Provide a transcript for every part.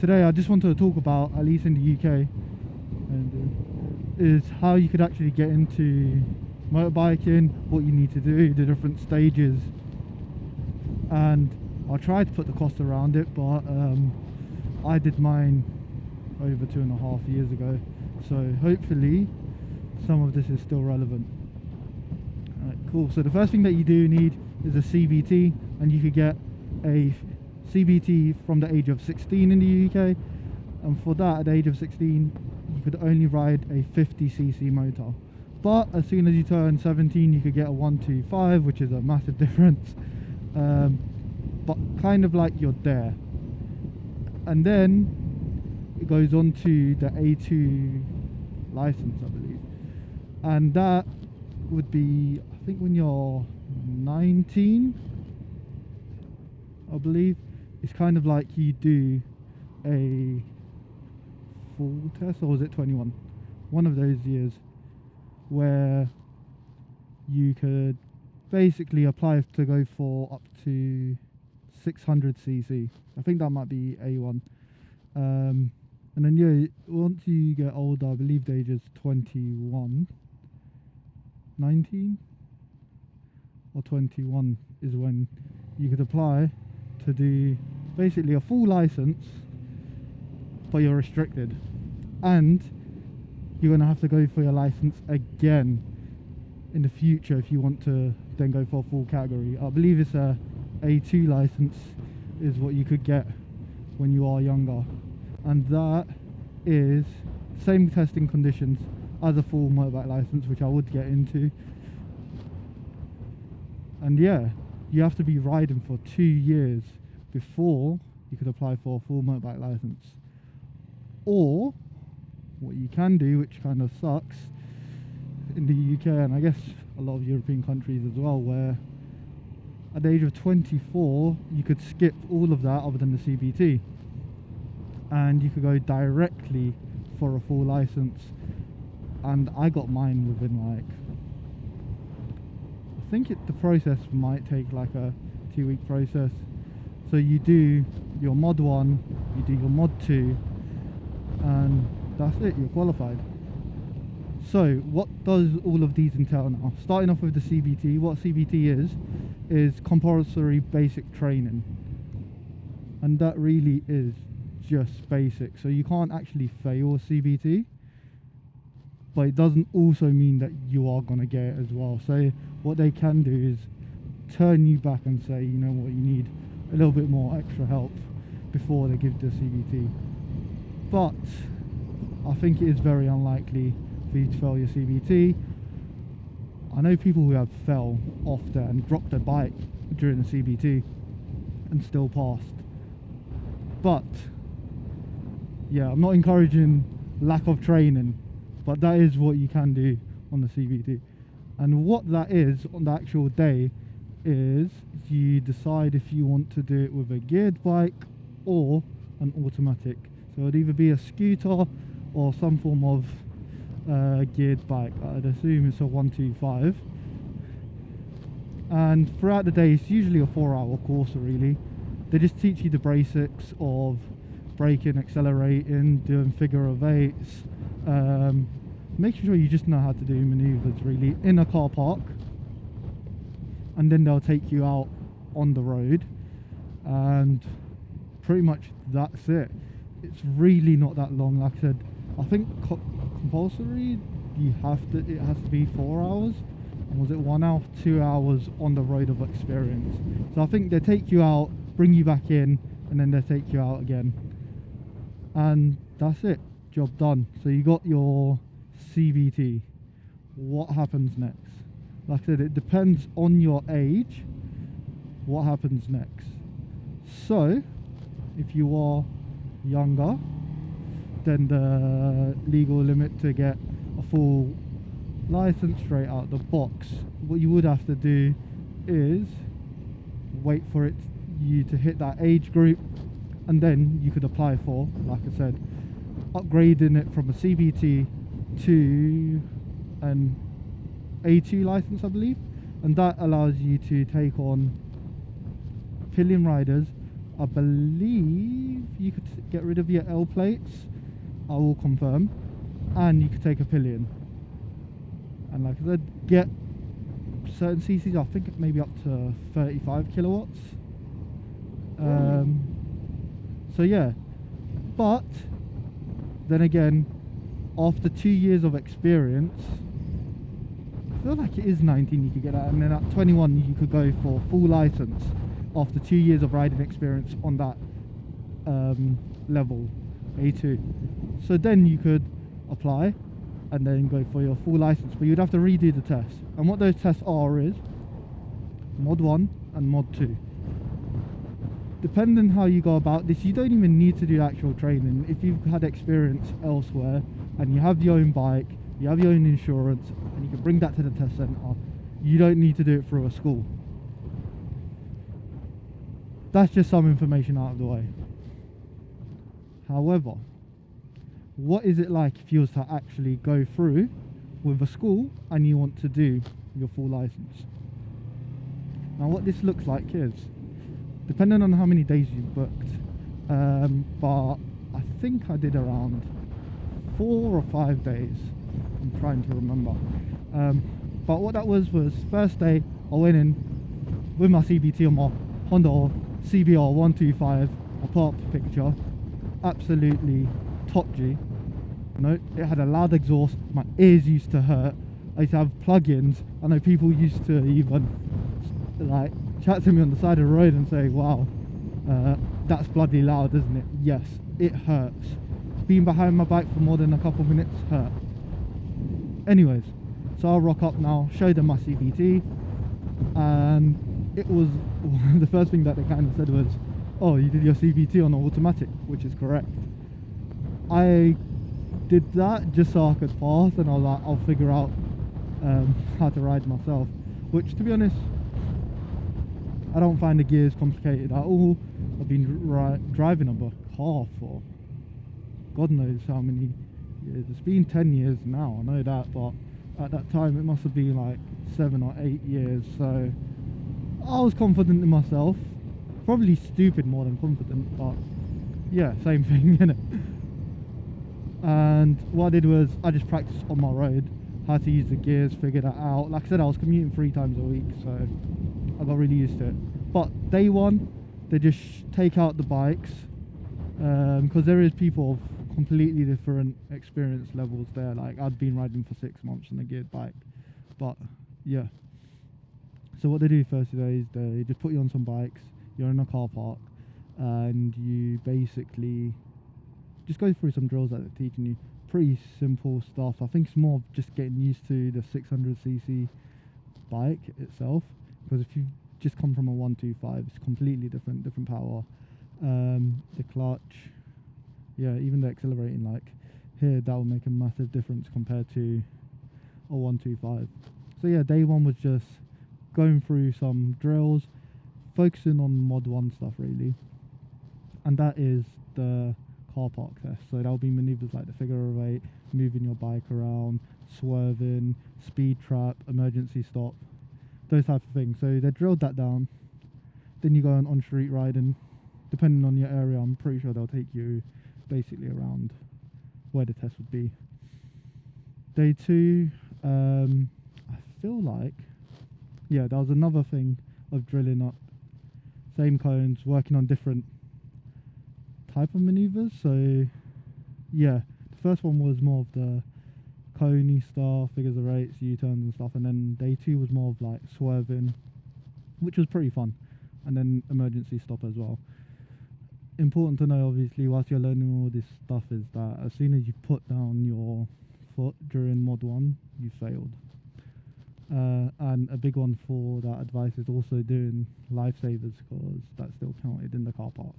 Today I just wanted to talk about, at least in the UK, is how you could actually get into motorbiking, what you need to do, the different stages, and I'll try to put the cost around it, but I did mine over 2.5 years ago, so hopefully some of this is still relevant. Alright, cool. So the first thing that you do need is a CVT, and you could get a CVT from the age of 16 in the UK, and for that, at the age of 16, you could only ride a 50cc motor. But as soon as you turn 17, you could get a 125, which is a massive difference. But kind of like you're there. And then it goes on to the A2 license, I believe. And that would be, I think, when you're 19, I believe. It's kind of like you do a full test, or was it 21? One of those years where you could basically apply to go for up to 600cc. I think that might be A1. And then yeah, once you get older, I believe the age is 21, 19 or 21 is when you could apply to do basically a full license, but you're restricted, and you're going to have to go for your license again in the future if you want to then go for a full category. I believe it's a A2 license is what you could get when you are younger, and that is same testing conditions as a full motorbike license, which I would get into. And yeah, you have to be riding for 2 years before you could apply for a full motorbike license. Or what you can do, which kind of sucks in the UK, and I guess a lot of European countries as well, where at the age of 24 you could skip all of that other than the CBT, and you could go directly for a full license. And I got mine within, like, I think the process might take like a 2-week process. So you do your mod 1, you do your mod 2, and that's it, you're qualified. So what does all of these entail now? Starting off with the CBT, what CBT is compulsory basic training, and that really is just basic. So you can't actually fail a CBT, but it doesn't also mean that you are going to get it as well. So what they can do is turn you back and say, you know what, you need a little bit more extra help before they give the CBT. But I think it is very unlikely for you to fail your CBT. I know people who have fell off there and dropped their bike during the CBT and still passed. But yeah, I'm not encouraging lack of training, but that is what you can do on the CBT. And what that is on the actual day is you decide if you want to do it with a geared bike or an automatic. So it'd either be a scooter or some form of geared bike. I'd assume it's a 125. And throughout the day, it's usually a 4-hour course, really. They just teach you the basics of braking, accelerating, doing figure of eights, making sure you just know how to do maneuvers, really, in a car park. And then they'll take you out on the road, and pretty much that's it. It's really not that long. Like I said, I think compulsory, it has to be 4 hours. And was it 1 hour, 2 hours on the road of experience? So I think they take you out, bring you back in, and then they take you out again. And that's it, job done. So you got your CBT. What happens next? Like I said, it depends on your age what happens next. So if you are younger, then the legal limit to get a full license straight out the box, what you would have to do is wait for you to hit that age group, and then you could apply for, like I said, upgrading it from a CBT to an A2 license, I believe, and that allows you to take on pillion riders I believe you could get rid of your L plates. I will confirm. And you could take a pillion. And like I said, get certain CCs, I think maybe up to 35 kilowatts. So yeah, but then again, after 2 years of experience, I feel like it is 19 you could get that, and then at 21 you could go for full license after 2 years of riding experience on that level A2. So then you could apply and then go for your full license, but you'd have to redo the test. And what those tests are is mod 1 and mod 2. Depending how you go about this, you don't even need to do actual training. If you've had experience elsewhere and you have your own bike, you have your own insurance, and you can bring that to the test centre, you don't need to do it through a school. That's just some information out of the way. However, what is it like if you was to actually go through with a school and you want to do your full license? Now what this looks like is, depending on how many days you've booked, but I think I did around 4 or 5 days. I'm trying to remember. But what that was first day I went in with my CBT on my Honda CBR 125. I put up a picture. Absolutely top G. No, it had a loud exhaust. My ears used to hurt. I used to have plugins. I know people used to even like chat to me on the side of the road and say, wow, that's bloody loud, isn't it? Yes, it hurts. Being behind my bike for more than a couple minutes hurt. Anyways, so I'll rock up now, show them my CBT, and it was the first thing that they kind of said was, oh, you did your CBT on automatic, which is correct. I did that just so I could pass, and I was like, I'll figure out how to ride myself, which to be honest, I don't find the gears complicated at all. I've been driving a car for God knows how many years. It's been 10 years now, I know that, but at that time it must have been like 7 or 8 years, so I was confident in myself. Probably stupid more than confident, but yeah, same thing, innit? And what I did was I just practiced on my road how to use the gears, figured that out. Like I said, I was commuting 3 times a week, so I got really used to it. But day one, they just take out the bikes, because there is people of completely different experience levels there. Like I'd been riding for 6 months on a geared bike, but yeah. So what they do first day is they just put you on some bikes. You're in a car park, and you basically just go through some drills that they're teaching you. Pretty simple stuff. I think it's more of just getting used to the 600cc bike itself, because if you just come from a 125, it's completely different power. The clutch, yeah, even the accelerating, like here, that will make a massive difference compared to a 125. So yeah, day one was just going through some drills, focusing on mod 1 stuff really, and that is the car park test. So there'll be maneuvers like the figure of 8, moving your bike around, swerving, speed trap, emergency stop, those type of things. So they drilled that down. Then you go on street riding. Depending on your area, I'm pretty sure they'll take you basically around where the test would be. Day 2, I feel like, yeah, there was another thing of drilling up same cones, working on different type of maneuvers. So yeah, the first one was more of the coney stuff, figures of 8s, U-turns and stuff, and then day 2 was more of like swerving, which was pretty fun, and then emergency stop as well. Important to know, obviously, whilst you're learning all this stuff, is that as soon as you put down your foot during mod 1, you failed. And a big one for that advice is also doing lifesavers, because that's still counted in the car park.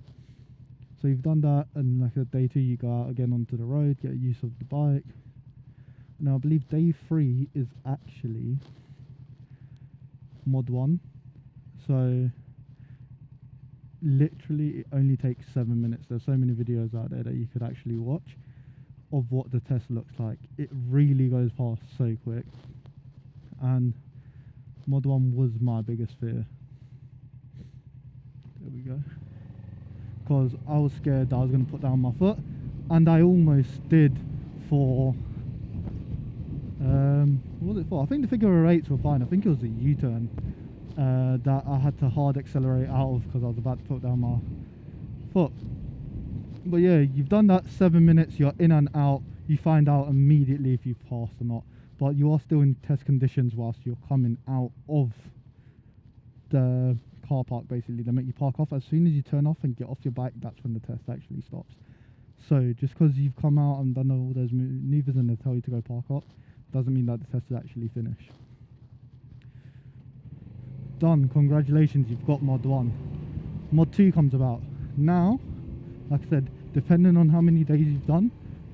So you've done that, and like day 2 you go out again onto the road, get use of the bike. Now I believe day 3 is actually mod 1, so literally it only takes 7 minutes. There's so many videos out there that you could actually watch of what the test looks like. It really goes past so quick, and mod 1 was my biggest fear. There we go. because I was scared that I was going to put down my foot, and I almost did for what was it for? I think the figure eights were fine. I think it was a U-turn that I had to hard accelerate out of because I was about to put down my foot. But yeah, you've done that 7 minutes, you're in and out. You find out immediately if you've passed or not, but you are still in test conditions whilst you're coming out of the car park. Basically, they make you park off. As soon as you turn off and get off your bike, that's when the test actually stops. So just because you've come out and done all those maneuvers and they tell you to go park up, doesn't mean that the test is actually finished. Done. Congratulations, you've got mod 1. Mod 2 comes about now. Like I said, depending on how many days you've done,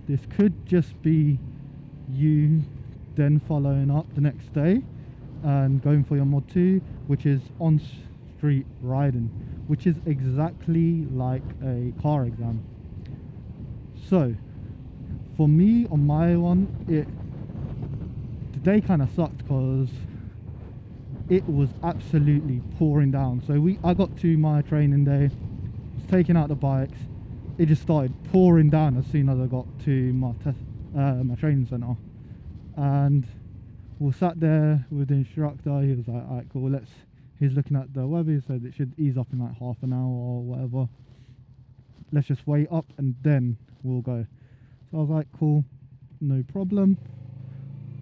this could just be you then following up the next day and going for your mod 2, which is on street riding, which is exactly like a car exam. So for me on my one, the day kind of sucked because it was absolutely pouring down. So I got to my training day, was taking out the bikes, it just started pouring down as soon as I got to my training centre, and we sat there with the instructor. He was like, alright, cool, he's looking at the weather. He said it should ease up in like half an hour or whatever, let's just wait up and then we'll go. So I was like, cool, no problem.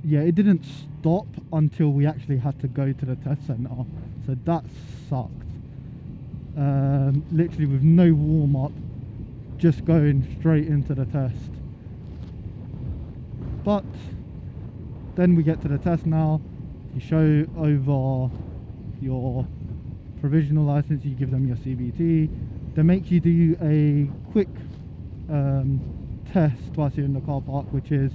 Yeah, it didn't stop until we actually had to go to the test centre, so that sucked. Literally with no warm up, just going straight into the test. But then we get to the test now. You show over your provisional license, you give them your CBT. They make you do a quick test whilst you're in the car park, which is,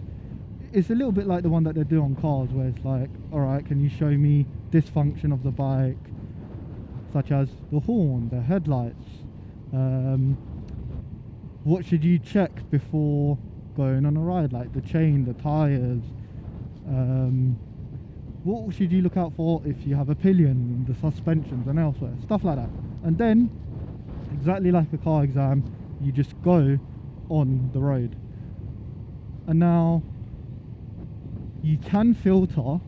it's a little bit like the one that they do on cars, where it's like, alright, can you show me this function of the bike, such as the horn, the headlights, what should you check before going on a ride, like the chain, the tyres, what should you look out for if you have a pillion, the suspensions and elsewhere, stuff like that. And then, exactly like a car exam, you just go on the road. And now, you can filter.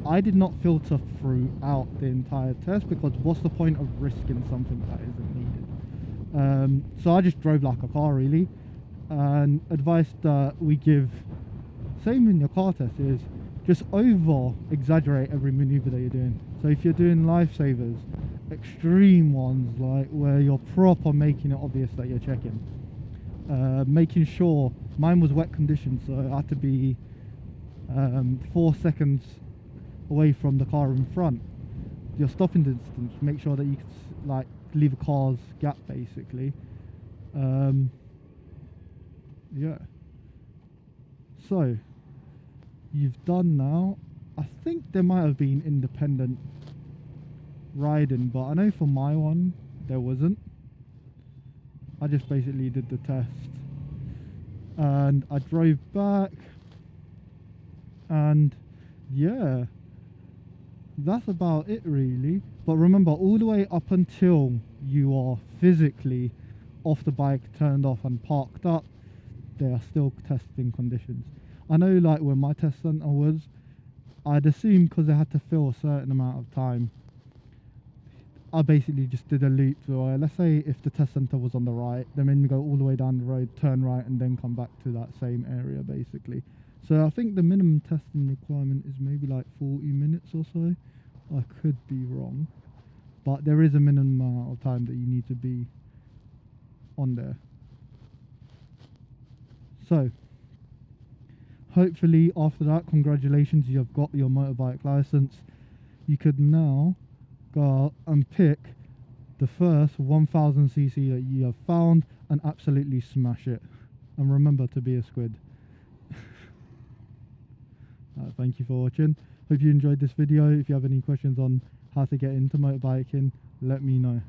I did not filter throughout the entire test because what's the point of risking something that isn't needed? So I just drove like a car really, and advice that we give, same in your car test, is just over exaggerate every maneuver that you're doing. So if you're doing lifesavers, extreme ones like where you're proper making it obvious that you're checking, making sure, mine was wet conditions, so I had to be 4 seconds away from the car in front. Your stopping distance, make sure that you can like leave a car's gap basically. Yeah, so you've done now. I think there might have been independent riding, but I know for my one there wasn't. I just basically did the test and I drove back, and yeah, that's about it really. But remember, all the way up until you are physically off the bike, turned off and parked up, they are still testing conditions. I know like when my test centre was, I'd assume because they had to fill a certain amount of time, I basically just did a loop. So let's say if the test centre was on the right, they made me go all the way down the road, turn right and then come back to that same area basically. So I think the minimum testing requirement is maybe like 40 minutes or so. I could be wrong, but there is a minimum amount of time that you need to be on there. So hopefully after that, congratulations, you have got your motorbike license. You could now go out and pick the first 1000cc that you have found and absolutely smash it. And remember to be a squid. Thank you for watching. Hope you enjoyed this video. If you have any questions on how to get into motorbiking, let me know.